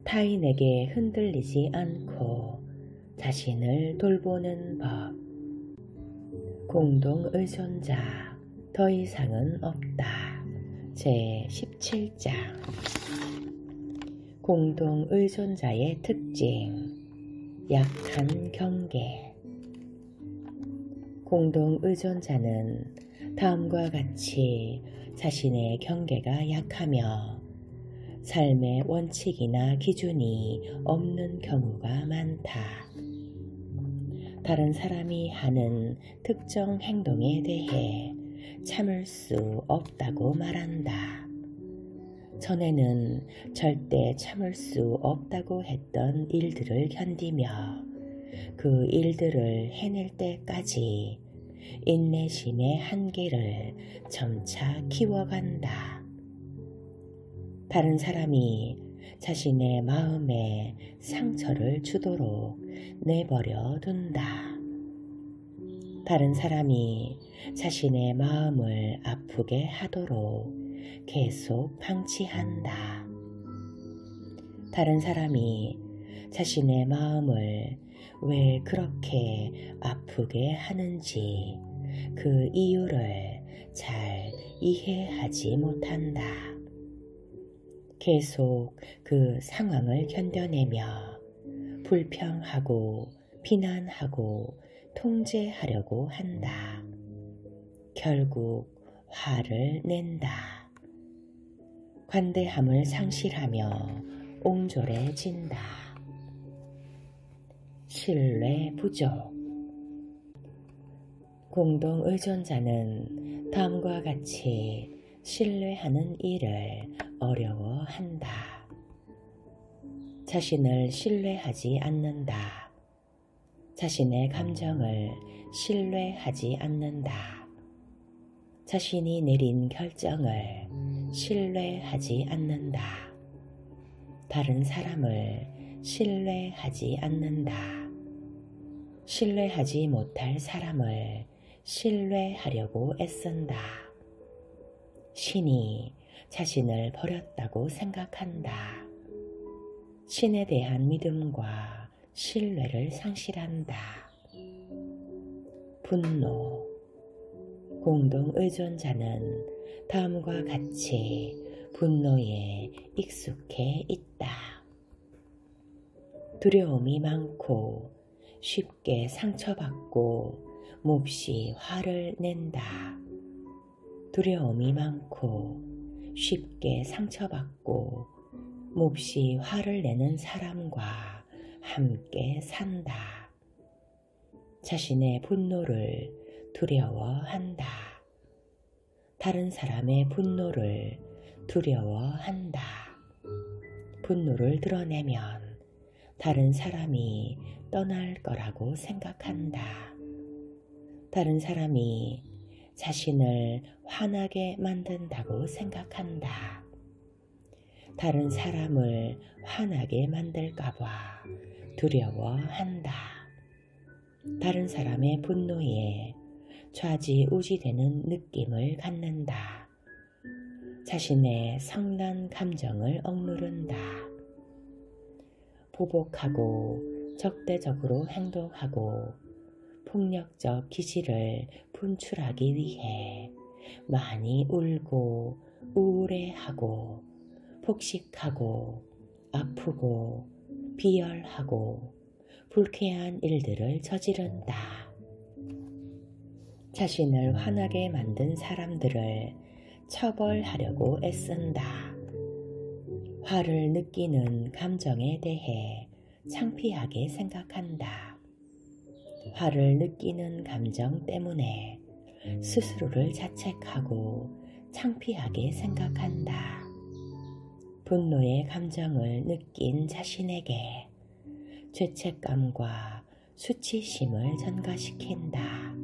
타인에게 흔들리지 않고 자신을 돌보는 법. 공동의존자, 더 이상은 없다. 제17장. 공동의존자의 특징. 약한 경계. 공동의존자는 다음과 같이 자신의 경계가 약하며 삶의 원칙이나 기준이 없는 경우가 많다. 다른 사람이 하는 특정 행동에 대해 참을 수 없다고 말한다. 전에는 절대 참을 수 없다고 했던 일들을 견디며 그 일들을 해낼 때까지 인내심의 한계를 점차 키워간다. 다른 사람이 자신의 마음에 상처를 주도록 내버려 둔다. 다른 사람이 자신의 마음을 아프게 하도록 계속 방치한다. 다른 사람이 자신의 마음을 왜 그렇게 아프게 하는지 그 이유를 잘 이해하지 못한다. 계속 그 상황을 견뎌내며 불평하고 비난하고 통제하려고 한다. 결국 화를 낸다. 관대함을 상실하며 옹졸해진다. 신뢰 부족. 공동의존자는 다음과 같이 신뢰하는 일을 어려워한다. 자신을 신뢰하지 않는다. 자신의 감정을 신뢰하지 않는다. 자신이 내린 결정을 신뢰하지 않는다. 다른 사람을 신뢰하지 않는다. 신뢰하지 못할 사람을 신뢰하려고 애쓴다. 신이 자신을 버렸다고 생각한다. 신에 대한 믿음과 신뢰를 상실한다. 분노. 공동의존자는 다음과 같이 분노에 익숙해 있다. 두려움이 많고 쉽게 상처받고 몹시 화를 낸다. 두려움이 많고 쉽게 상처받고 몹시 화를 내는 사람과 함께 산다. 자신의 분노를 두려워한다. 다른 사람의 분노를 두려워한다. 분노를 드러내면 다른 사람이 떠날 거라고 생각한다. 다른 사람이 자신을 화나게 만든다고 생각한다. 다른 사람을 화나게 만들까봐 두려워한다. 다른 사람의 분노에 좌지우지되는 느낌을 갖는다. 자신의 성난 감정을 억누른다. 보복하고 적대적으로 행동하고 폭력적 기질을 분출하기 위해 많이 울고 우울해하고 폭식하고 아프고 비열하고 불쾌한 일들을 저지른다. 자신을 화나게 만든 사람들을 처벌하려고 애쓴다. 화를 느끼는 감정에 대해 창피하게 생각한다. 화를 느끼는 감정 때문에 스스로를 자책하고 창피하게 생각한다. 분노의 감정을 느낀 자신에게 죄책감과 수치심을 전가시킨다.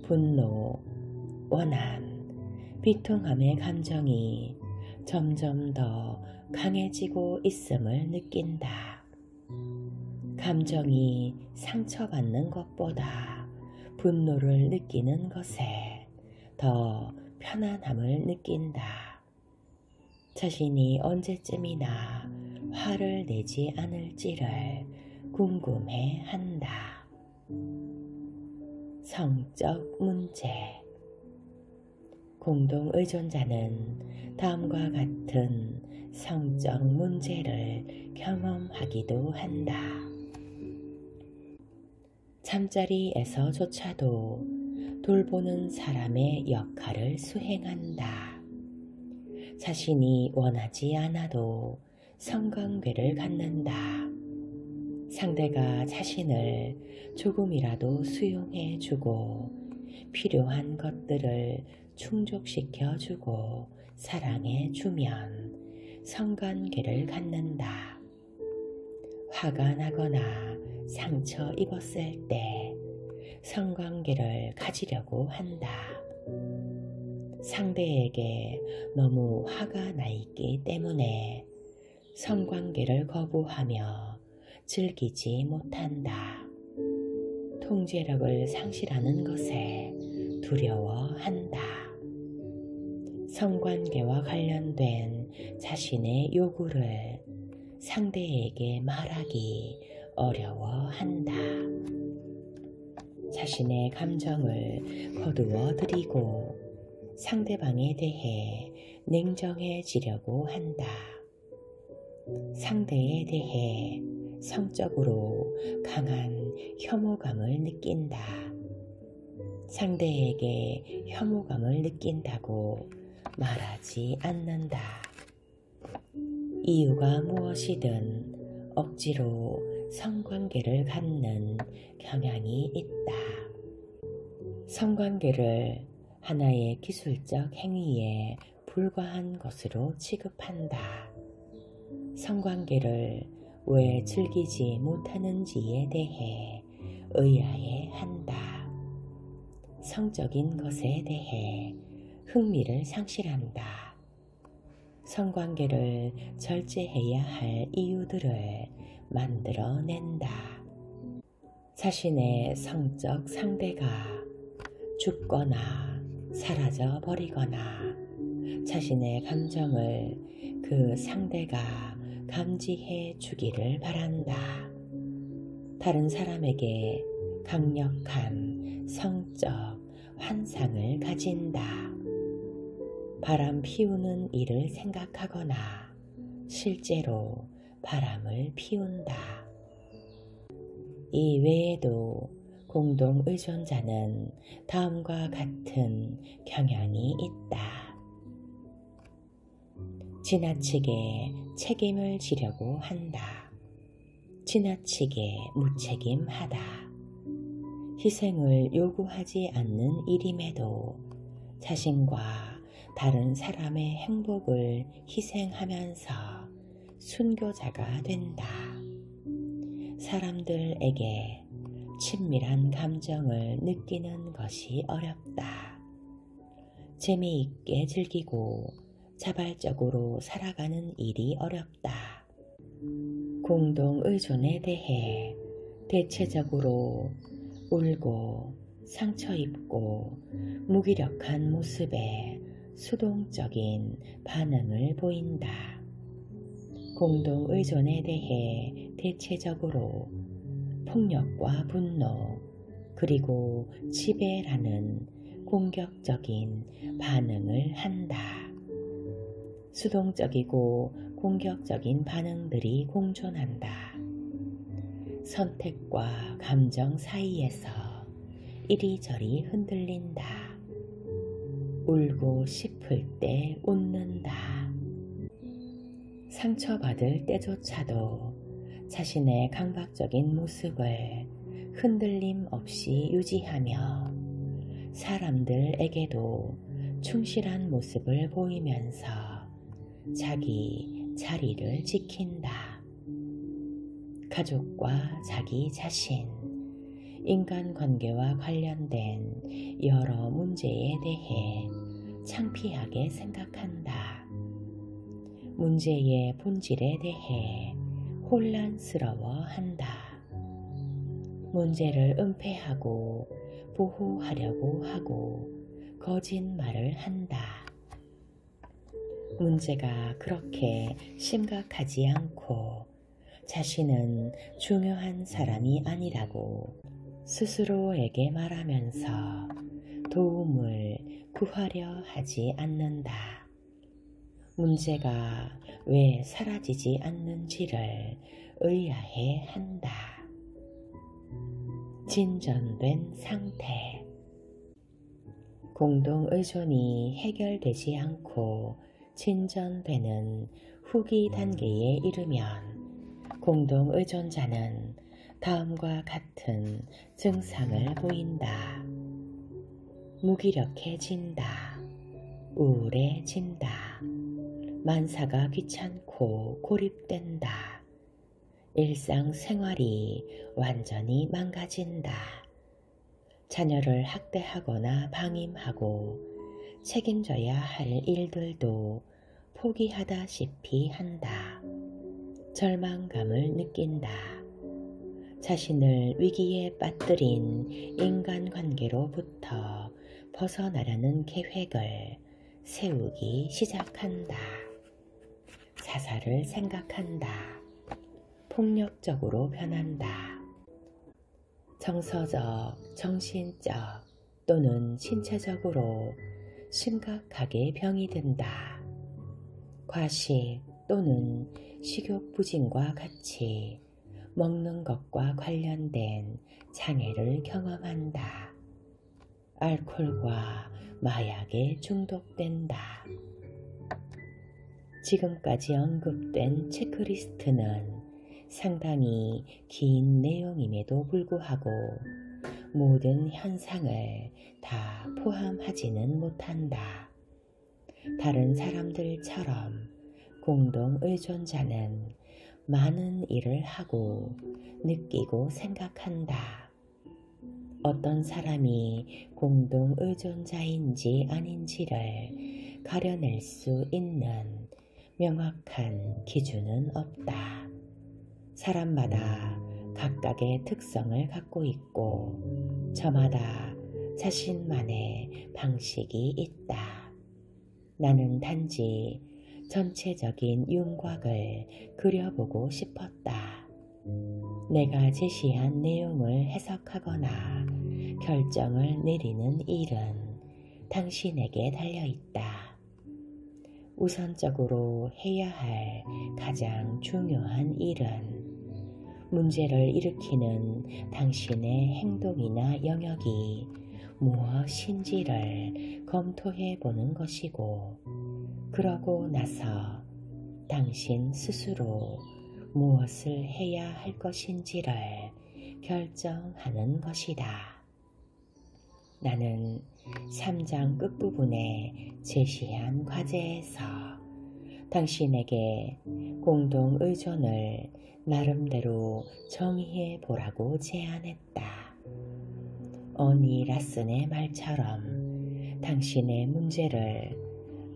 분노, 원한, 비통함의 감정이 점점 더 강해지고 있음을 느낀다. 감정이 상처받는 것보다 분노를 느끼는 것에 더 편안함을 느낀다. 자신이 언제쯤이나 화를 내지 않을지를 궁금해 한다. 성적 문제. 공동의존자는 다음과 같은 성적 문제를 경험하기도 한다. 잠자리에서조차도 돌보는 사람의 역할을 수행한다. 자신이 원하지 않아도 성관계를 갖는다. 상대가 자신을 조금이라도 수용해주고 필요한 것들을 충족시켜주고 사랑해주면 성관계를 갖는다. 화가 나거나 상처 입었을 때 성관계를 가지려고 한다. 상대에게 너무 화가 나 있기 때문에 성관계를 거부하며 즐기지 못한다. 통제력을 상실하는 것에 두려워한다. 성관계와 관련된 자신의 요구를 상대에게 말하기 어려워한다. 자신의 감정을 거두어 들이고 상대방에 대해 냉정해지려고 한다. 상대에 대해 성적으로 강한 혐오감을 느낀다. 상대에게 혐오감을 느낀다고 말하지 않는다. 이유가 무엇이든 억지로 성관계를 갖는 경향이 있다. 성관계를 하나의 기술적 행위에 불과한 것으로 취급한다. 성관계를 왜 즐기지 못하는지에 대해 의아해한다. 성적인 것에 대해 흥미를 상실한다. 성관계를 절제해야 할 이유들을 만들어낸다. 자신의 성적 상대가 죽거나 사라져 버리거나 자신의 감정을 그 상대가 감지해 주기를 바란다. 다른 사람에게 강력한 성적 환상을 가진다. 바람 피우는 일을 생각하거나 실제로 바람을 피운다. 이 외에도 공동의존자는 다음과 같은 경향이 있다. 지나치게 책임을 지려고 한다. 지나치게 무책임하다. 희생을 요구하지 않는 일임에도 자신과 다른 사람의 행복을 희생하면서 순교자가 된다. 사람들에게 친밀한 감정을 느끼는 것이 어렵다. 재미있게 즐기고 자발적으로 살아가는 일이 어렵다. 공동의존에 대해 대체적으로 울고 상처 입고 무기력한 모습에 수동적인 반응을 보인다. 공동의존에 대해 대체적으로 폭력과 분노 그리고 지배라는 공격적인 반응을 한다. 수동적이고 공격적인 반응들이 공존한다. 선택과 감정 사이에서 이리저리 흔들린다. 울고 싶을 때 웃는다. 상처받을 때조차도 자신의 강박적인 모습을 흔들림 없이 유지하며 사람들에게도 충실한 모습을 보이면서 자기 자리를 지킨다. 가족과 자기 자신, 인간관계와 관련된 여러 문제에 대해 창피하게 생각한다. 문제의 본질에 대해 혼란스러워한다. 문제를 은폐하고 보호하려고 하고 거짓말을 한다. 문제가 그렇게 심각하지 않고 자신은 중요한 사람이 아니라고 스스로에게 말하면서 도움을 구하려 하지 않는다. 문제가 왜 사라지지 않는지를 의아해 한다. 진전된 상태. 공동의존이 해결되지 않고 진전되는 후기 단계에 이르면 공동의존자는 다음과 같은 증상을 보인다. 무기력해진다. 우울해진다. 만사가 귀찮고 고립된다. 일상생활이 완전히 망가진다. 자녀를 학대하거나 방임하고 책임져야 할 일들도 포기하다시피 한다. 절망감을 느낀다. 자신을 위기에 빠뜨린 인간관계로부터 벗어나려는 계획을 세우기 시작한다. 자살을 생각한다. 폭력적으로 변한다. 정서적, 정신적 또는 신체적으로 심각하게 병이 든다. 과식 또는 식욕부진과 같이 먹는 것과 관련된 장애를 경험한다. 알코올과 마약에 중독된다. 지금까지 언급된 체크리스트는 상당히 긴 내용임에도 불구하고 모든 현상을 다 포함하지는 못한다. 다른 사람들처럼 공동의존자는 많은 일을 하고 느끼고 생각한다. 어떤 사람이 공동의존자인지 아닌지를 가려낼 수 있는 명확한 기준은 없다. 사람마다 각각의 특성을 갖고 있고 저마다 자신만의 방식이 있다. 나는 단지 전체적인 윤곽을 그려보고 싶었다. 내가 제시한 내용을 해석하거나 결정을 내리는 일은 당신에게 달려있다. 우선적으로 해야 할 가장 중요한 일은 문제를 일으키는 당신의 행동이나 영역이 무엇인지를 검토해 보는 것이고, 그러고 나서 당신 스스로 무엇을 해야 할 것인지를 결정하는 것이다. 나는 3장 끝부분에 제시한 과제에서 당신에게 공동의존을 나름대로 정의해 보라고 제안했다. 어니 라슨의 말처럼 당신의 문제를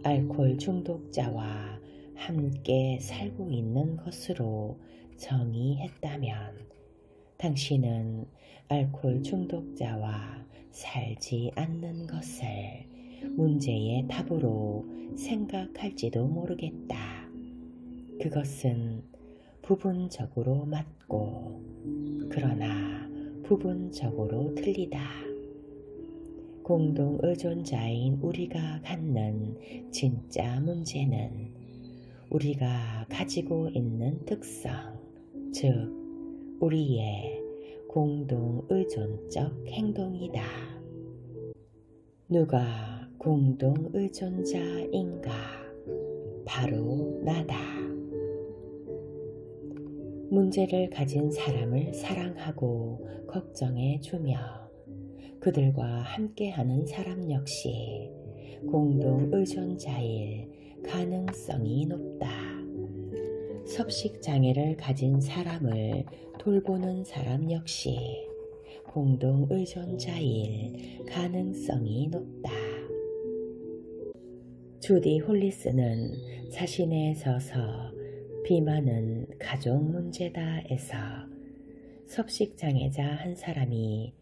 알코올 중독자와 함께 살고 있는 것으로 정의했다면 당신은 알코올 중독자와 살지 않는 것을 문제의 답으로 생각할지도 모르겠다. 그것은 부분적으로 맞고 그러나 부분적으로 틀리다. 공동의존자인 우리가 갖는 진짜 문제는 우리가 가지고 있는 특성, 즉 우리의 공동의존적 행동이다. 누가 공동의존자인가? 바로 나다. 문제를 가진 사람을 사랑하고 걱정해 주며 그들과 함께하는 사람 역시 공동의존자일 가능성이 높다. 섭식장애를 가진 사람을 돌보는 사람 역시 공동의존자일 가능성이 높다. 주디 홀리스는 자신에 서서 비만은 가족 문제다에서 섭식장애자 한 사람이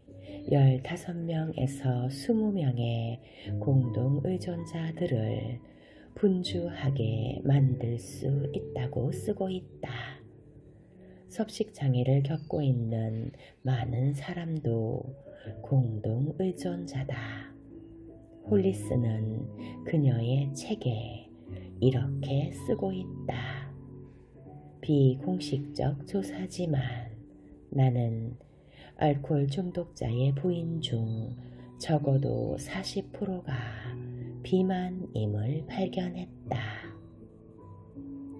15명에서 20명의 공동의존자들을 분주하게 만들 수 있다고 쓰고 있다. 섭식장애를 겪고 있는 많은 사람도 공동 의존자다. 홀리스는 그녀의 책에 이렇게 쓰고 있다. 비공식적 조사지만 나는 알코올 중독자의 부인 중 적어도 40%가 비만임을 발견했다.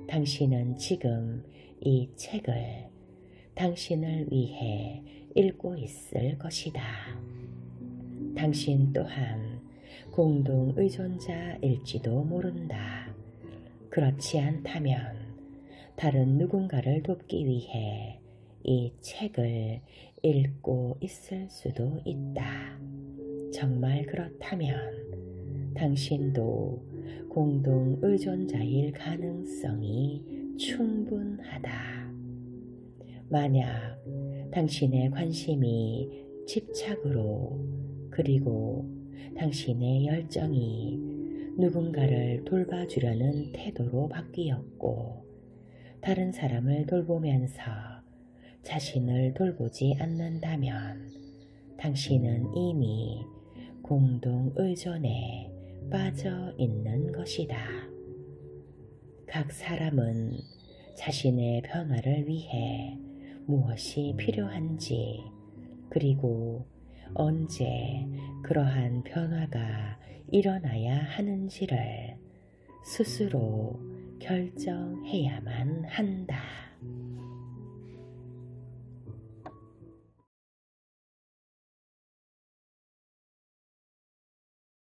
당신은 지금 이 책을 당신을 위해 읽고 있을 것이다. 당신 또한 공동 의존자일지도 모른다. 그렇지 않다면 다른 누군가를 돕기 위해 이 책을 읽고 있을 수도 있다. 정말 그렇다면 당신도 공동 의존자일 가능성이 충분하다. 만약 당신의 관심이 집착으로 그리고 당신의 열정이 누군가를 돌봐주려는 태도로 바뀌었고 다른 사람을 돌보면서 자신을 돌보지 않는다면 당신은 이미 공동 의존에 빠져 있는 것이다. 각 사람은 자신의 변화를 위해 무엇이 필요한지 그리고 언제 그러한 변화가 일어나야 하는지를 스스로 결정해야만 한다.